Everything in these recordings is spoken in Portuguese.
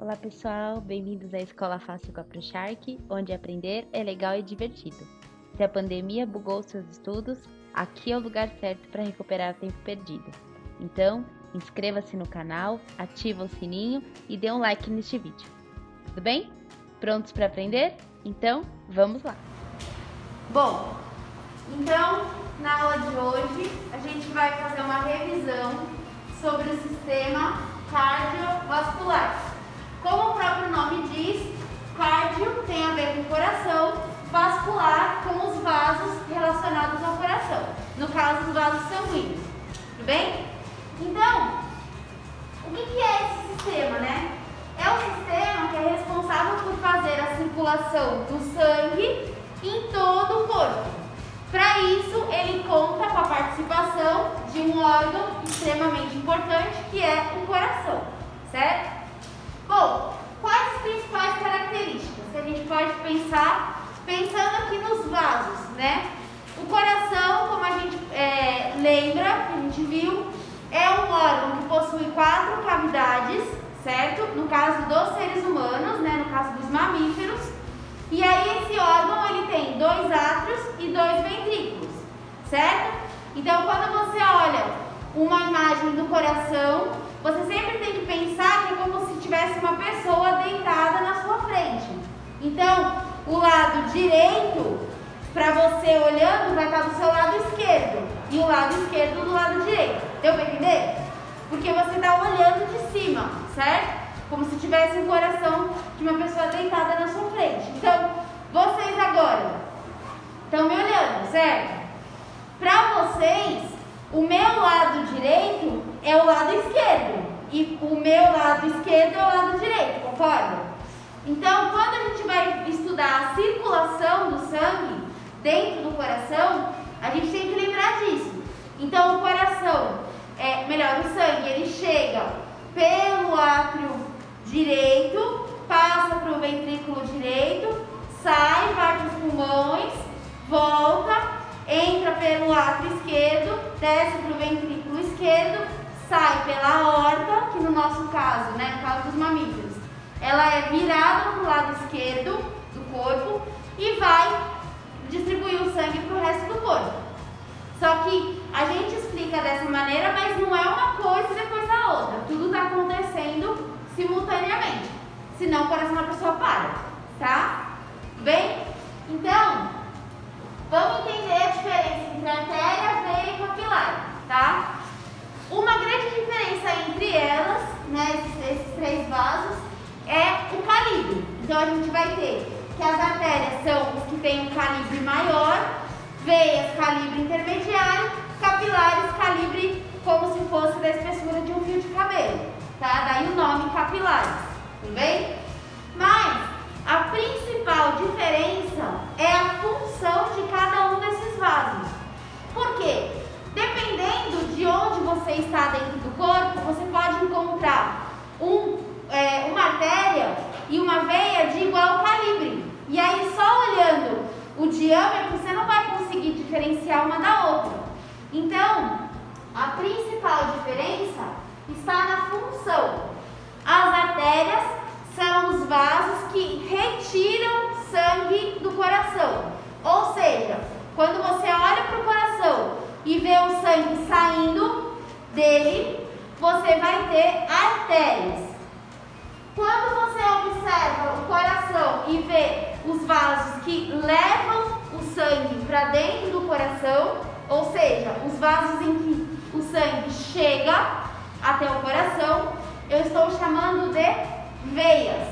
Olá pessoal, bem-vindos à Escola Fácil com a ProShark, onde aprender é legal e divertido. Se a pandemia bugou seus estudos, aqui é o lugar certo para recuperar o tempo perdido. Então, inscreva-se no canal, ativa o sininho e dê um like neste vídeo. Tudo bem? Prontos para aprender? Então, vamos lá! Bom, então, na aula de hoje, a gente vai fazer uma revisão sobre o sistema cardiovascular. Como o próprio nome diz, cardio tem a ver com o coração, vascular com os vasos relacionados ao coração, no caso os vasos sanguíneos, tudo bem? Então, o que é esse sistema, né? É o sistema que é responsável por fazer a circulação do sangue em todo o corpo. Para isso, ele conta com a participação de um órgão extremamente importante, que é o coração, certo? Bom, quais as principais características que a gente pode pensar, pensando aqui nos vasos, né? O coração, como a gente lembra, que a gente viu, é um órgão que possui 4 cavidades, certo? No caso dos seres humanos, né? No caso dos mamíferos. E aí esse órgão, ele tem 2 átrios e 2 ventrículos, certo? Então, quando você olha uma imagem do coração, você sempre tem que pensar que é como se tivesse uma pessoa deitada na sua frente. Então, o lado direito, para você olhando, vai estar do seu lado esquerdo. E o lado esquerdo do lado direito. Deu para entender? Porque você está olhando de cima, certo? Como se tivesse um coração de uma pessoa deitada na sua frente. Então, vocês agora estão me olhando, certo? Para vocês, o meu lado direito é o lado esquerdo e o meu lado esquerdo é o lado direito, concorda? Então, quando a gente vai estudar a circulação do sangue dentro do coração, a gente tem que lembrar disso. Então, o coração, o sangue, ele chega pelo átrio direito, passa para o ventrículo direito, sai, vai para os pulmões, volta, entra pelo átrio esquerdo, desce para o ventrículo esquerdo, sai pela aorta, que no nosso caso, né, no caso dos mamíferos, ela é virada para o lado esquerdo do corpo e vai distribuir o sangue para o resto do corpo. Só que a gente explica dessa maneira, mas não é uma coisa depois da outra. Tudo está acontecendo simultaneamente. Senão o coração da pessoa para, tá? Bem? Então, vamos entender a diferença entre artéria, veia e capilar, tá? Uma grande diferença entre elas, né, esses 3 vasos, é o calibre. Então a gente vai ter que as artérias são os que têm um calibre maior, veias calibre intermediário, capilares calibre como se fosse da espessura de um fio de cabelo, tá? Daí o nome capilares, tudo bem? Mas a principal diferença é a função de cada um desses vasos. Por quê? Dependendo de onde você está dentro do corpo, você pode encontrar uma artéria e uma veia de igual calibre. E aí, só olhando o diâmetro, você não vai conseguir diferenciar uma da outra. Então, a principal diferença está na função. As artérias são os vasos que retiram sangue do coração. Ou seja, quando você olha para o coração e vê o sangue saindo dele, você vai ter artérias. Quando você observa o coração e vê os vasos que levam o sangue para dentro do coração, ou seja, os vasos em que o sangue chega até o coração, eu estou chamando de veias.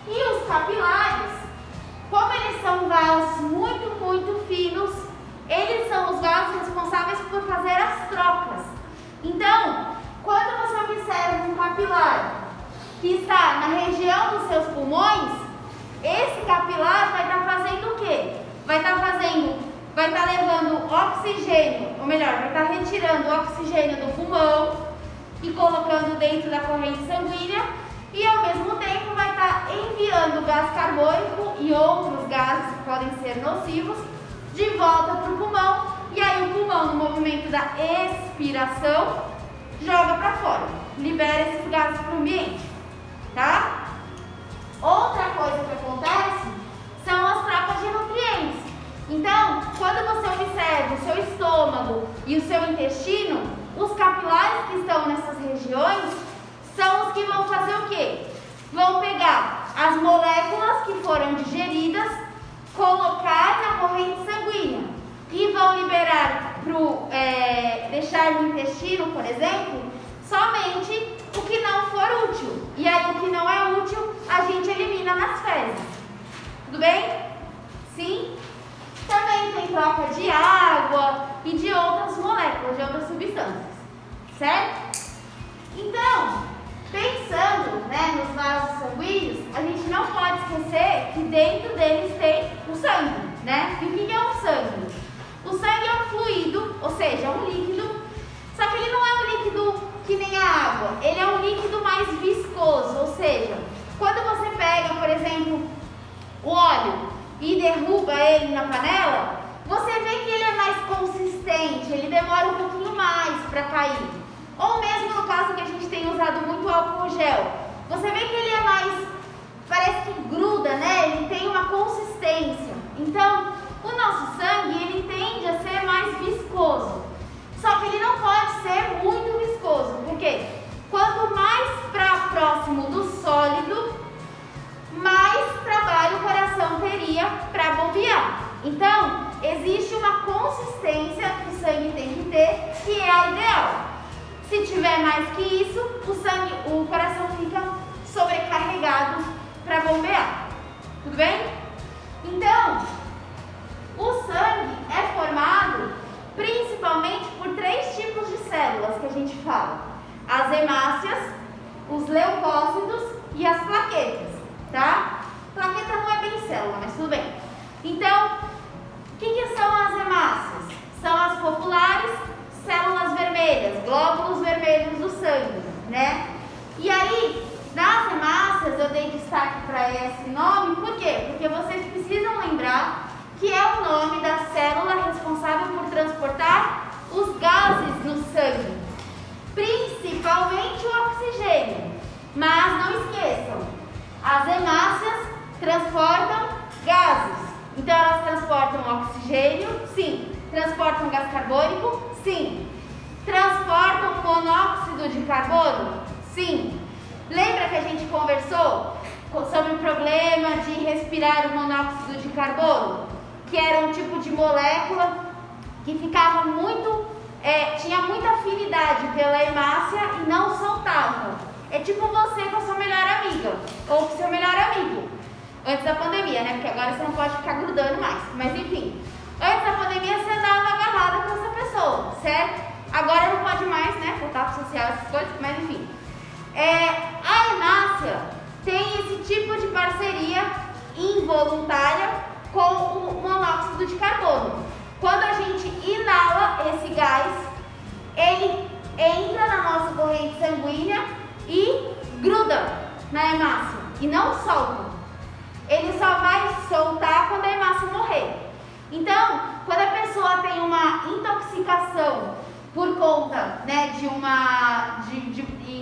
E os capilares, como eles são vasos muito finos, eles são os vasos responsáveis por fazer as trocas. Então, quando você observa um capilar que está na região dos seus pulmões, esse capilar vai estar fazendo o quê? Vai estar levando oxigênio, ou melhor, vai estar retirando o oxigênio do pulmão e colocando dentro da corrente sanguínea e ao mesmo tempo vai estar enviando gás carbônico e outros gases que podem ser nocivos de volta para o pulmão, e aí o pulmão, no movimento da expiração, joga para fora, libera esses gases para o ambiente, tá? que vão fazer o quê? Vão pegar as moléculas que foram digeridas, colocar na corrente sanguínea e vão liberar deixar no intestino, por exemplo, somente o que não for útil. E aí o que não é útil a gente elimina nas fezes. Tudo bem? Sim? Também tem troca de água e de outras moléculas, de outras substâncias. Certo? Então, pensando, né, nos vasos sanguíneos, a gente não pode esquecer que dentro deles tem o sangue, né? E o que é o sangue? O sangue é um fluido, ou seja, é um líquido, só que ele não é um líquido que nem a água, ele é um líquido mais viscoso, ou seja, quando você pega, por exemplo, o óleo e derruba ele na panela, você vê que ele é mais consistente, ele demora um pouquinho mais para cair. Ou mesmo no caso que a gente tem usado muito álcool gel, você vê que ele é mais, parece que gruda, né? Ele tem uma consistência. Então, o nosso sangue, ele tende a ser mais viscoso. Só que ele não pode ser muito viscoso, porque quanto mais para próximo do sólido, mais trabalho o coração teria para bombear. Então, existe uma consistência que o sangue tem que ter, que é a ideal. Se tiver mais que isso, o coração fica sobrecarregado para bombear. Tudo bem? Então, o sangue é formado principalmente por 3 tipos de células que a gente fala: as hemácias, os leucócitos e as plaquetas, tá? Plaqueta não é bem célula, mas tudo bem. Então, o que são as hemácias? São as populares células vermelhas, glóbulos vermelhos do sangue, né? E aí, nas hemácias, eu dei destaque para esse nome, por quê? Porque vocês precisam lembrar que é o nome da célula responsável por transportar os gases no sangue, principalmente o oxigênio. Mas não esqueçam, as hemácias transportam gases. Então, elas transportam oxigênio, sim. Transportam gás carbônico, sim. Transportam monóxido de carbono, sim. Lembra que a gente conversou sobre o problema de respirar o monóxido de carbono? Que era um tipo de molécula que ficava tinha muita afinidade pela hemácia e não soltava. É tipo você com a sua melhor amiga, ou com seu melhor amigo, antes da pandemia, né? Porque agora você não pode ficar grudando mais. Mas enfim, antes da pandemia você andava agarrada com essa pessoa, certo? Agora não pode mais, né? Contato social, essas coisas, mas enfim. A hemácia tem esse tipo de parceria involuntária com o monóxido de carbono. Quando a gente inala esse gás, ele entra na nossa corrente sanguínea e gruda na hemácia e não solta. Ele só vai soltar quando a hemácia morrer. Então, quando a pessoa tem uma intoxicação por conta, né, de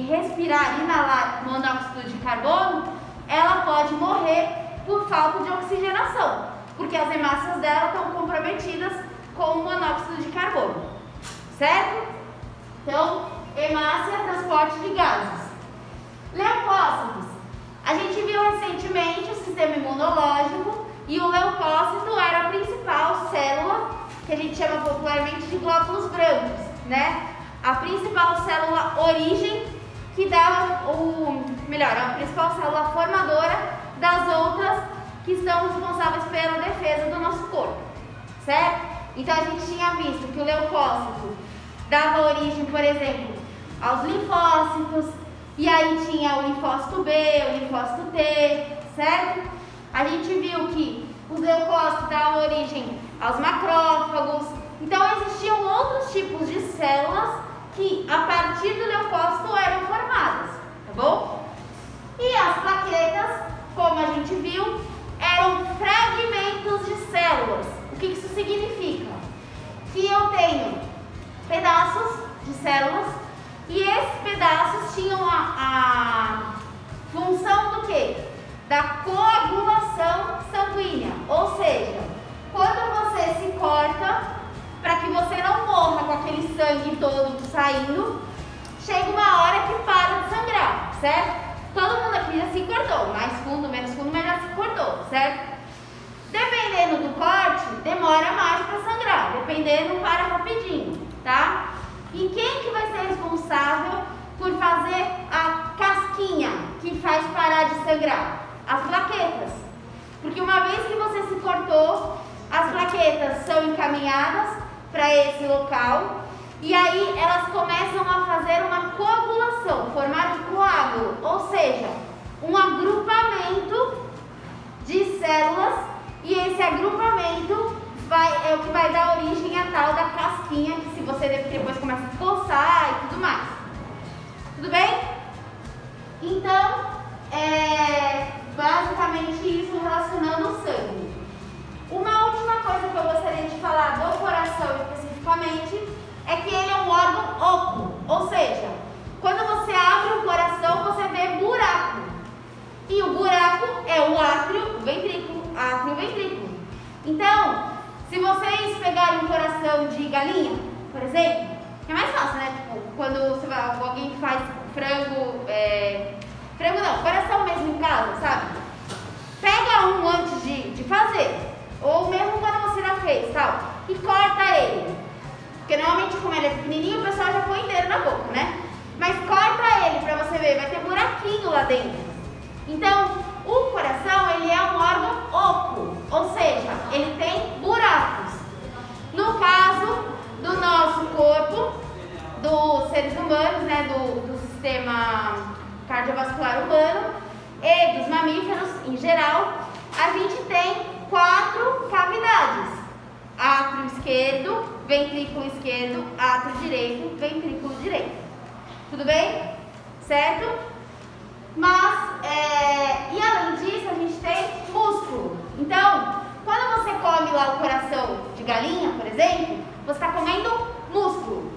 respirar, inalar monóxido de carbono, ela pode morrer por falta de oxigenação, porque as hemácias dela estão comprometidas com o monóxido de carbono, certo? Então, hemácia, transporte de gases. Leucócitos. A gente viu recentemente o sistema imunológico e o leucócito era a principal célula, que a gente chama popularmente de glóbulos brancos, né? A principal célula origem que dá a principal célula formadora das outras que estão responsáveis pela defesa do nosso corpo, certo? Então a gente tinha visto que o leucócito dava origem, por exemplo, aos linfócitos, e aí tinha o linfócito B, o linfócito T, certo? A gente viu que os leucócitos davam origem aos macrófagos. Então existiam outros tipos de células que a partir do leucócito eram formadas, tá bom? E as plaquetas, como a gente viu, eram fragmentos de células. O que isso significa? Que eu tenho pedaços de células e esses pedaços tinham a função do quê? Da coagulação sanguínea. Ou seja, quando você se corta, para que você não morra com aquele sangue todo saindo, chega uma hora que para de sangrar, certo? certo? Todo mundo aqui já se cortou, mais fundo, menos fundo, mas já se cortou, certo? Dependendo do corte, demora mais para sangrar, dependendo, para rapidinho, tá? E quem que vai ser responsável por fazer a casquinha que faz parar de sangrar? As plaquetas. Porque uma vez que você se cortou, as plaquetas são encaminhadas para esse local e aí elas começam a fazer uma coagulação, formar um coágulo, ou seja, um agrupamento de células, e esse agrupamento é o que vai dar origem à tal da casquinha, que se você depois começa a coçar e tudo mais. Tudo bem? Então, basicamente isso relacionando o sangue. Uma última coisa que eu gostaria de falar do coração especificamente é que ele é um órgão oco, ou seja, quando você abre o coração você vê buraco, e o buraco é o átrio ventrículo, Então, se vocês pegarem um coração de galinha, por exemplo, é mais fácil, né? Tipo, quando alguém faz coração mesmo em casa, sabe? Pega um antes de fazer, ou mesmo quando você já fez, tal, e corta ele. Porque normalmente, como ele é pequenininho, o pessoal já põe inteiro na boca, né? Mas corta ele pra você ver, vai ter buraquinho lá dentro. Então, o coração, ele é um órgão oco, ou seja, ele tem buracos. No caso do nosso corpo, dos seres humanos, né, do sistema cardiovascular humano e dos mamíferos em geral, a gente tem 4 cavidades: átrio esquerdo, ventrículo esquerdo, átrio direito, ventrículo direito. Tudo bem? Certo? Mas, e além disso, a gente tem músculo. Então, quando você come lá o coração de galinha, por exemplo, você está comendo músculo.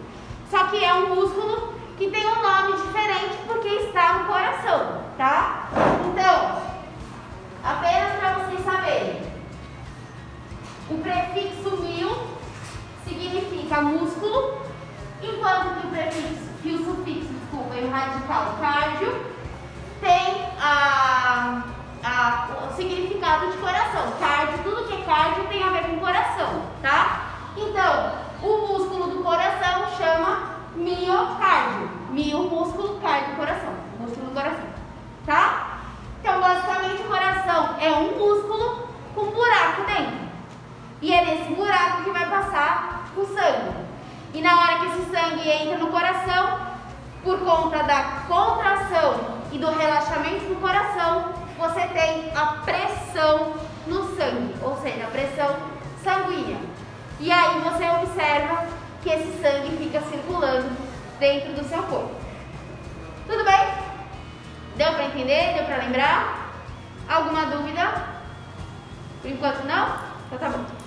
Só que é um músculo que tem um nome diferente porque está no coração, tá? Então, apenas para vocês saberem, o prefixo mil significa músculo, enquanto que o sufixo, e o radical cardio tem o significado de coração. Cardio, tudo que é cardio tem a ver com coração, tá? Então, o músculo do coração chama miocárdio. Mio, músculo, cardio, coração. Músculo do coração, tá? Então, basicamente, o coração é um músculo com um buraco dentro. E é nesse buraco que vai passar o sangue. E na hora que esse sangue entra no coração, por conta da contração e do relaxamento do coração, você tem a pressão no sangue, ou seja, a pressão sanguínea. E aí você observa que esse sangue fica circulando dentro do seu corpo. Tudo bem? Deu para entender? Deu para lembrar? Alguma dúvida? Por enquanto não? Então tá bom.